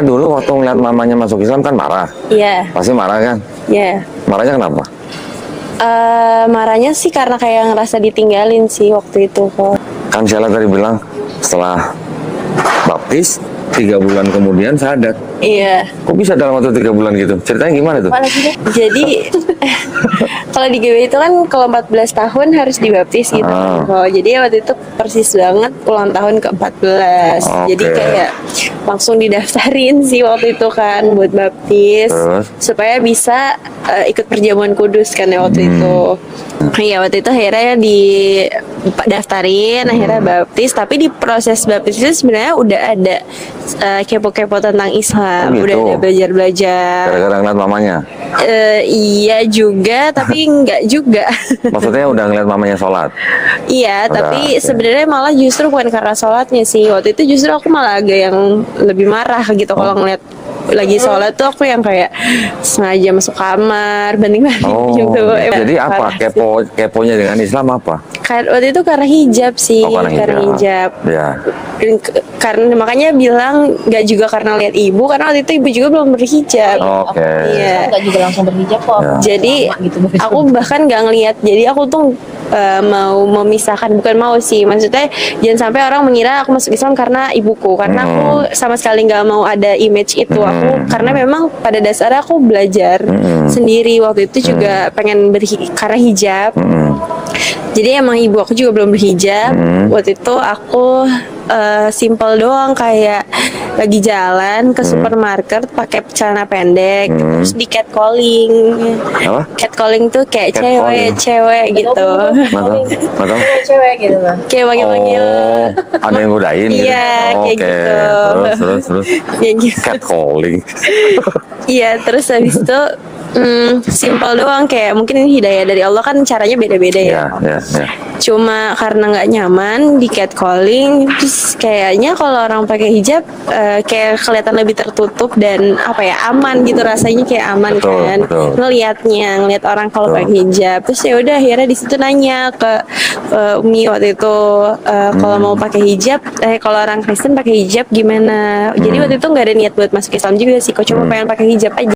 Dulu waktu ngeliat mamanya masuk Islam kan marah. Iya. Pasti marah kan? Iya. Marahnya kenapa? Marahnya sih karena kayak ngerasa ditinggalin sih waktu itu kok. Kan Sheila tadi bilang setelah baptis 3 bulan kemudian sadat. Iya. Kok bisa dalam waktu 3 bulan gitu? Ceritanya gimana tuh? Jadi kalau di GBI itu kan kalau 14 tahun harus dibaptis gitu kan. Oh, jadi waktu itu persis banget ulang tahun ke-14. Jadi kayak langsung didaftarin sih waktu itu kan buat baptis. Supaya bisa ikut perjamuan kudus kan ya waktu itu. Iya, waktu itu akhirnya didaftarin, akhirnya baptis. Tapi di proses baptis itu sebenarnya udah ada kepo-kepo tentang Islam. Gitu. Udah ada belajar-belajar. Gara-gara ngeliat mamanya? Iya juga, tapi enggak juga. Maksudnya udah ngeliat mamanya sholat? Iya, tapi sebenarnya malah justru bukan karena sholatnya sih. Waktu itu justru aku malah agak yang lebih marah gitu kalau ngeliat lagi sholat tuh aku yang kayak sengaja masuk kamar, banding-banding gitu. Jadi apa keponya dengan Islam apa? Waktu itu karena hijab sih, karena hijab. Ya. Karena makanya bilang nggak juga karena lihat ibu, karena waktu itu ibu juga belum berhijab. Iya. Nggak juga langsung berhijab kok. Ya. Jadi gitu, aku bahkan nggak ngelihat. Jadi aku tuh mau memisahkan, bukan mau sih, maksudnya jangan sampai orang mengira aku masuk Islam karena ibuku, karena aku sama sekali nggak mau ada image itu. Aku karena memang pada dasarnya aku belajar sendiri waktu itu juga pengen karena hijab. Jadi emang ibu aku juga belum berhijab. Waktu itu aku simple doang, kayak lagi jalan ke supermarket pakai celana pendek, terus di catcalling. Catcalling tuh kayak cewek-cewek gitu. Cewek gitu lah. Kayak panggil-panggil. Ada yang godain gitu? Iya, kayak gitu. Terus. Kayak gitu. Catcalling. Iya, terus habis itu simple doang, kayak mungkin ini hidayah dari Allah kan, caranya beda-beda ya. Cuma karena nggak nyaman di catcalling, terus kayaknya kalau orang pakai hijab kayak kelihatan lebih tertutup dan apa ya, aman gitu, rasanya kayak aman. Ngelihat orang kalau pakai hijab. Terus ya udah akhirnya di situ nanya ke Umi waktu itu, kalau mau pakai hijab, kalau orang Kristen pakai hijab gimana. Jadi waktu itu nggak ada niat buat masuk Islam juga sih, kok cuma pengen pakai hijab aja.